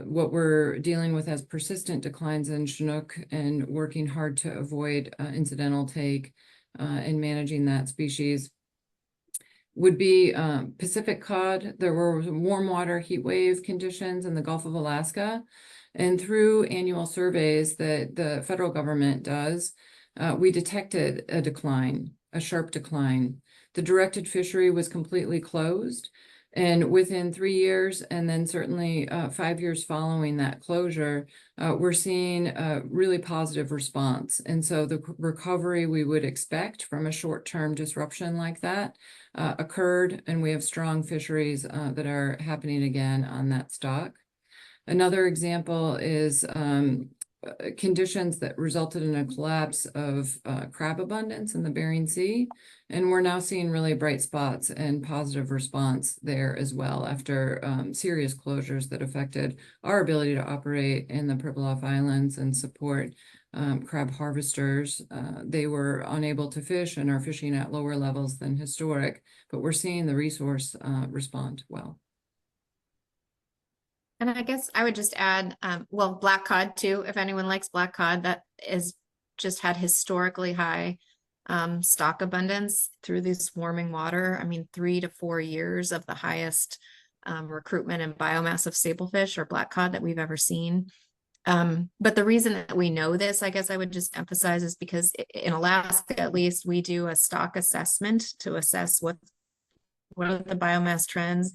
what we're dealing with as persistent declines in Chinook and working hard to avoid incidental take and managing that species would be Pacific cod. There were warm water heat wave conditions in the Gulf of Alaska. And through annual surveys that the federal government does, we detected a decline, a sharp decline. The directed fishery was completely closed. And within 3 years, and then certainly 5 years following that closure, we're seeing a really positive response. And so the recovery we would expect from a short-term disruption like that occurred, and we have strong fisheries that are happening again on that stock. Another example is conditions that resulted in a collapse of crab abundance in the Bering Sea. And we're now seeing really bright spots and positive response there as well after serious closures that affected our ability to operate in the Pribilof Islands and support crab harvesters. They were unable to fish and are fishing at lower levels than historic, but we're seeing the resource respond well. And I guess I would just add, well, black cod too, if anyone likes black cod, that is just had historically high stock abundance through this warming water. I mean, 3 to 4 years of the highest recruitment and biomass of sablefish or black cod that we've ever seen. But the reason that we know this, I guess I would just emphasize, is because in Alaska, at least, we do a stock assessment to assess what are the biomass trends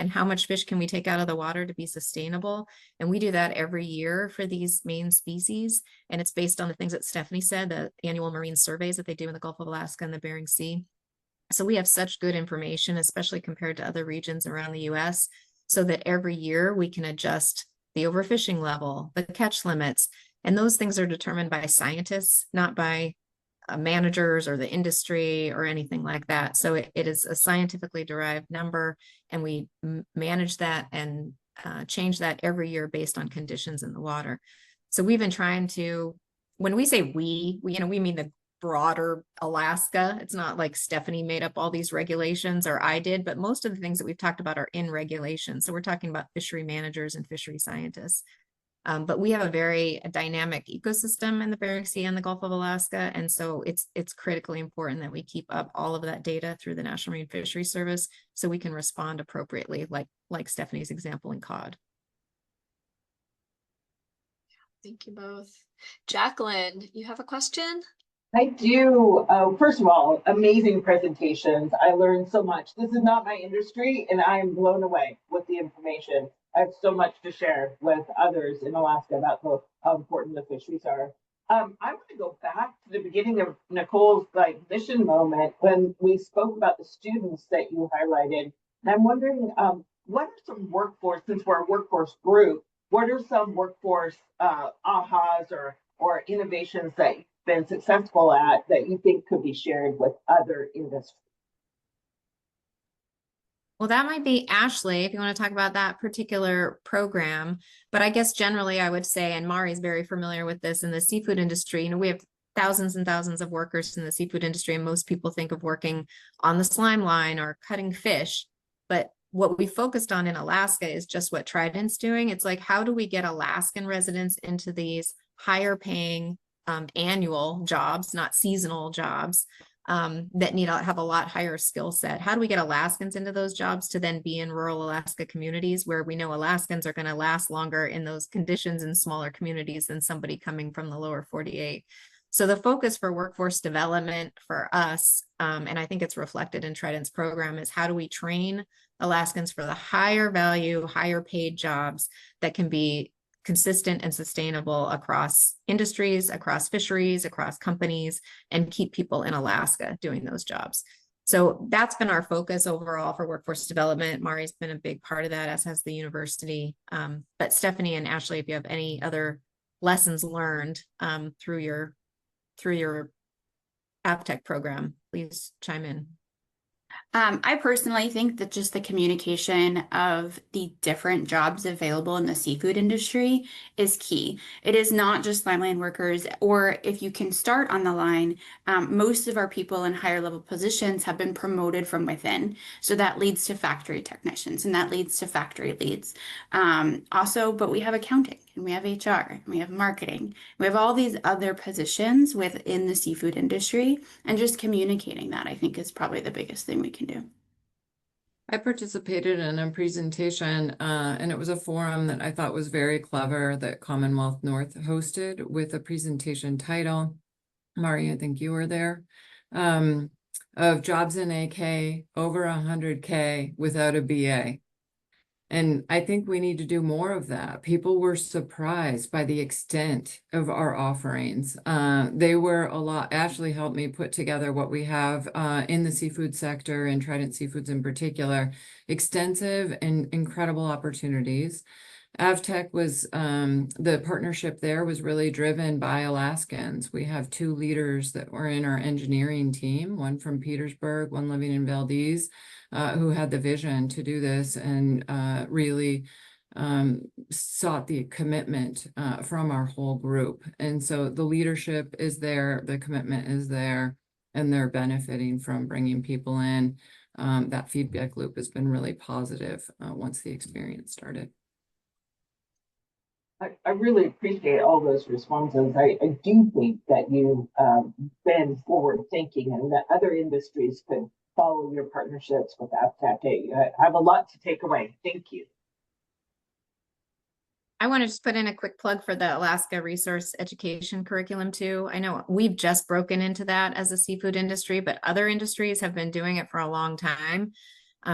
and how much fish can we take out of the water to be sustainable. And we do that every year for these main species. And it's based on the things that Stephanie said, the annual marine surveys that they do in the Gulf of Alaska and the Bering Sea. So we have such good information, especially compared to other regions around the US, so that every year we can adjust the overfishing level, the catch limits, and those things are determined by scientists, not by managers or the industry or anything like that. So it is a scientifically derived number, and we manage that and change that every year based on conditions in the water. So we've been trying to, when we say we mean the broader Alaska. It's not like Stephanie made up all these regulations, or I did, but most of the things that we've talked about are in regulation. So we're talking about fishery managers and fishery scientists. But we have a very dynamic ecosystem in the Bering Sea and the Gulf of Alaska. And so it's critically important that we keep up all of that data through the National Marine Fisheries Service so we can respond appropriately, like Stephanie's example in cod. Thank you both. Jacqueline, you have a question? I do. First of all, amazing presentations. I learned so much. This is not my industry, and I am blown away with the information. I have so much to share with others in Alaska about how important the fisheries are. I want to go back to the beginning of Nicole's mission moment when we spoke about the students that you highlighted. And I'm wondering, what are some workforce, since we're a workforce group, what are some workforce ahas or innovations that you've been successful at that you think could be shared with other industries? Well, that might be Ashley, if you want to talk about that particular program. But I guess generally I would say, and Mari's very familiar with this in the seafood industry, we have thousands and thousands of workers in the seafood industry, and most people think of working on the slime line or cutting fish. But what we focused on in Alaska is just what Trident's doing. It's like, how do we get Alaskan residents into these higher paying annual jobs, not seasonal jobs, that need to have a lot higher skill set? How do we get Alaskans into those jobs to then be in rural Alaska communities where we know Alaskans are going to last longer in those conditions in smaller communities than somebody coming from the lower 48? So the focus for workforce development for us, and I think it's reflected in Trident's program, is how do we train Alaskans for the higher value, higher paid jobs that can be consistent and sustainable across industries, across fisheries, across companies, and keep people in Alaska doing those jobs. So that's been our focus overall for workforce development. Mari's been a big part of that, as has the university. But Stephanie and Ashley, if you have any other lessons learned through your AvTech program, please chime in. I personally think that just the communication of the different jobs available in the seafood industry is key. It is not just lineland workers, or if you can start on the line, most of our people in higher level positions have been promoted from within. So that leads to factory technicians, and that leads to factory leads. Also, but we have accounting, and we have HR, and we have marketing. We have all these other positions within the seafood industry, and just communicating that, I think, is probably the biggest thing we can do. I participated in a presentation, and it was a forum that I thought was very clever that Commonwealth North hosted, with a presentation title, Mari, I think you were there, of jobs in AK over 100K without a BA. And I think we need to do more of that. People were surprised by the extent of our offerings. They were a lot. Ashley helped me put together what we have in the seafood sector, and Trident Seafoods in particular. Extensive and incredible opportunities. AvTech was, the partnership there was really driven by Alaskans. We have 2 leaders that were in our engineering team, one from Petersburg, one living in Valdez, who had the vision to do this, and really sought the commitment from our whole group. And so the leadership is there, the commitment is there, and they're benefiting from bringing people in. That feedback loop has been really positive once the experience started. I really appreciate all those responses. I do think that you've been forward thinking, and that other industries could follow your partnerships with AvTech. I have a lot to take away. Thank you. I want to just put in a quick plug for the Alaska Resource Education Curriculum too. I know we've just broken into that as a seafood industry, but other industries have been doing it for a long time.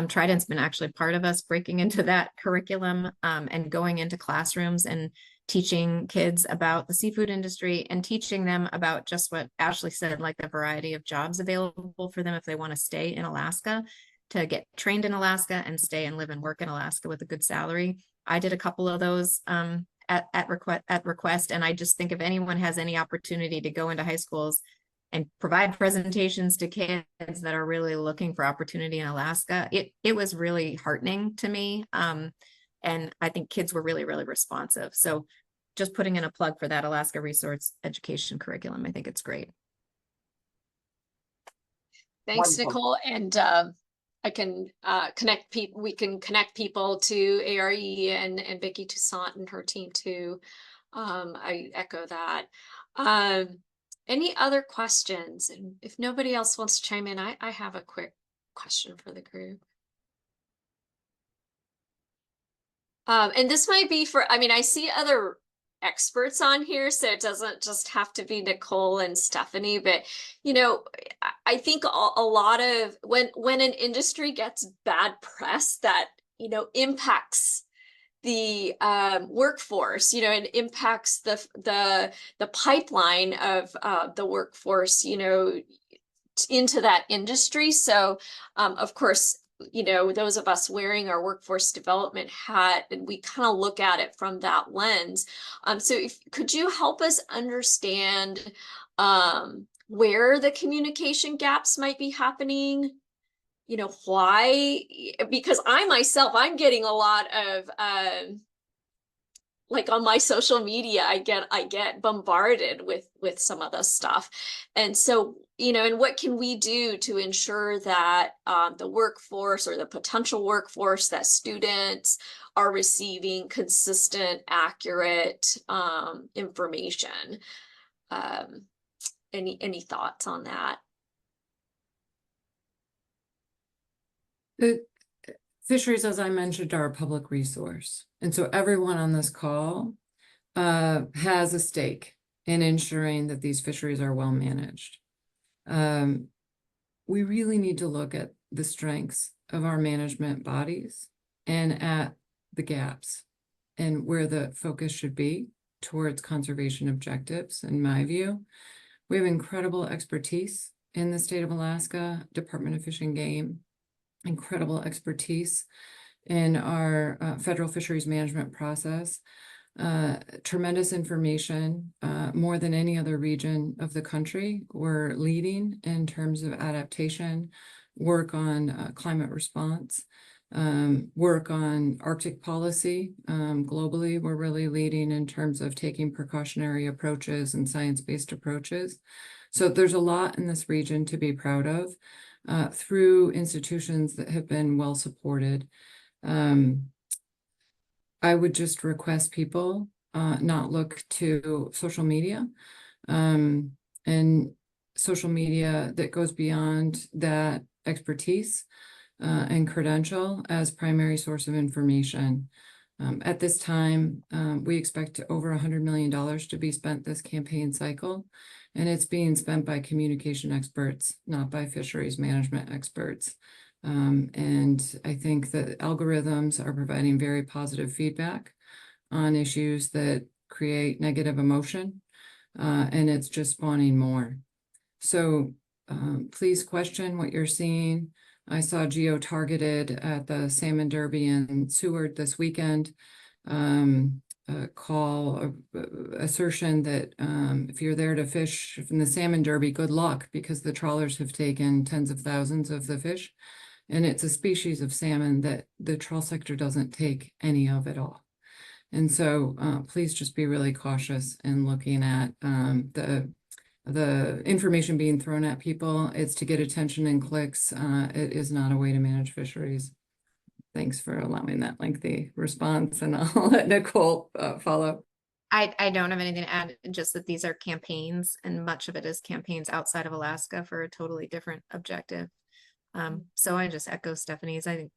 Trident's been actually part of us breaking into that curriculum and going into classrooms and teaching kids about the seafood industry, and teaching them about just what Ashley said, like the variety of jobs available for them if they want to stay in Alaska, to get trained in Alaska and stay and live and work in Alaska with a good salary. I did a couple of those at request, and I just think if anyone has any opportunity to go into high schools and provide presentations to kids that are really looking for opportunity in Alaska, it was really heartening to me. And I think kids were really, really responsive. So just putting in a plug for that Alaska Resource Education Curriculum, I think it's great. Thanks, Wonderful. Nicole. And I can connect people. We can connect people to ARE and Vicki Toussaint and her team too. I echo that. Any other questions? And if nobody else wants to chime in, I have a quick question for the group. And this might be for, I mean, I see other experts on here, so it doesn't just have to be Nicole and Stephanie, but you know, I think a lot of when an industry gets bad press that, you know, impacts the workforce, you know, and impacts the pipeline of the workforce, you know, into that industry. So of course, you know, those of us wearing our workforce development hat, and we kind of look at it from that lens. So could you help us understand where the communication gaps might be happening? You know, why? Because I myself, I'm getting a lot of like on my social media, I get bombarded with some of this stuff. And so, and what can we do to ensure that the workforce or the potential workforce, that students are receiving consistent, accurate information? Any thoughts on that? The fisheries, as I mentioned, are a public resource. And so everyone on this call has a stake in ensuring that these fisheries are well managed. We really need to look at the strengths of our management bodies and at the gaps and where the focus should be towards conservation objectives, in my view. We have incredible expertise in the state of Alaska, Department of Fish and Game, incredible expertise in our federal fisheries management process, tremendous information, more than any other region of the country. We're leading in terms of adaptation, work on climate response, work on Arctic policy. Globally, we're really leading in terms of taking precautionary approaches and science-based approaches. So there's a lot in this region to be proud of through institutions that have been well supported. I would just request people not look to social media and social media that goes beyond that expertise and credential as primary source of information. At this time, we expect over $100 million to be spent this campaign cycle, and it's being spent by communication experts, not by fisheries management experts. And I think that algorithms are providing very positive feedback on issues that create negative emotion, and it's just spawning more. So please question what you're seeing. I saw geo-targeted at the Salmon Derby in Seward this weekend. Assertion that if you're there to fish in the Salmon Derby, good luck, because the trawlers have taken tens of thousands of the fish. And it's a species of salmon that the trawl sector doesn't take any of at all. And so please just be really cautious in looking at the information being thrown at people. It's to get attention and clicks. It is not a way to manage fisheries. Thanks for allowing that lengthy response, and I'll let Nicole follow. I don't have anything to add, just that these are campaigns, and much of it is campaigns outside of Alaska for a totally different objective. So I just echo Stephanie's. I think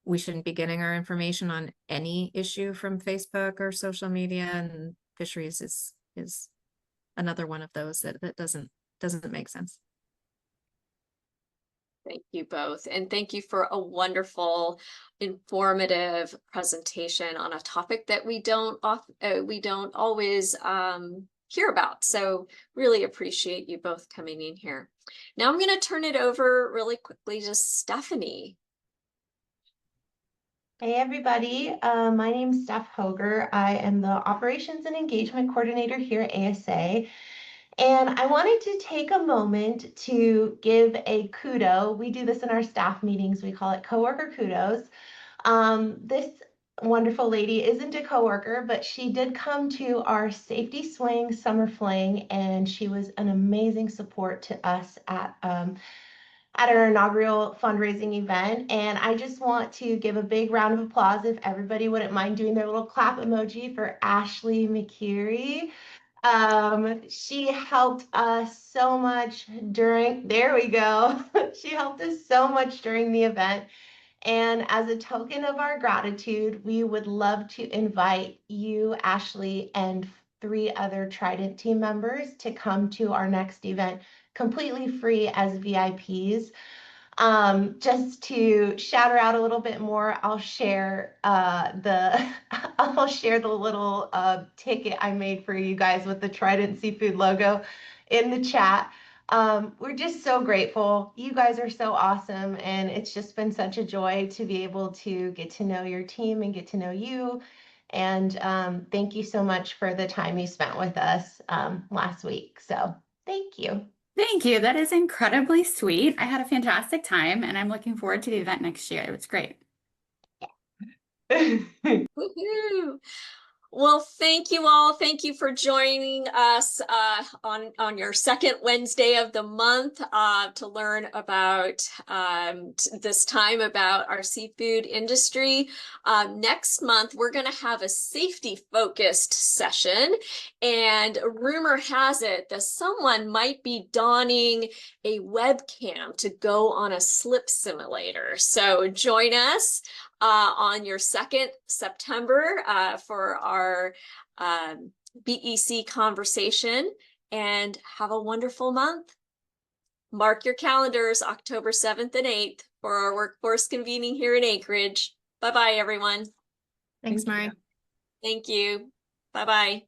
we shouldn't be getting our information on any issue from Facebook or social media, and fisheries is another one of those that doesn't make sense. Thank you both. And thank you for a wonderful, informative presentation on a topic that we don't always hear about. So really appreciate you both coming in here. Now I'm going to turn it over really quickly to Stephanie. Hey everybody, my name is Steph Hoger. I am the Operations and Engagement Coordinator here at ASA. And I wanted to take a moment to give a kudo. We do this in our staff meetings. We call it coworker kudos. This wonderful lady isn't a coworker, but she did come to our Safety Swing Summer Fling, and she was an amazing support to us at our inaugural fundraising event. And I just want to give a big round of applause, if everybody wouldn't mind doing their little clap emoji, for Ashley McCurry. She helped us so much there we go. She helped us so much during the event. And as a token of our gratitude, we would love to invite you, Ashley, and 3 other Trident team members to come to our next event completely free as VIPs. Just to shout her out a little bit more, I'll share the little ticket I made for you guys with the Trident Seafood logo in the chat. We're just so grateful. You guys are so awesome, and it's just been such a joy to be able to get to know your team and get to know you. And thank you so much for the time you spent with us last week. So thank you. Thank you. That is incredibly sweet. I had a fantastic time, and I'm looking forward to the event next year. It was great. Woohoo! Well, thank you all. Thank you for joining us on your second Wednesday of the month to learn about this time about our seafood industry. Next month, we're going to have a safety-focused session, and rumor has it that someone might be donning a webcam to go on a slip simulator. So join us on your 2nd September for our BEC conversation, and have a wonderful month. Mark your calendars, October 7th and 8th for our workforce convening here in Anchorage. Bye-bye, everyone. Thanks, Mari. Thank you. Bye-bye.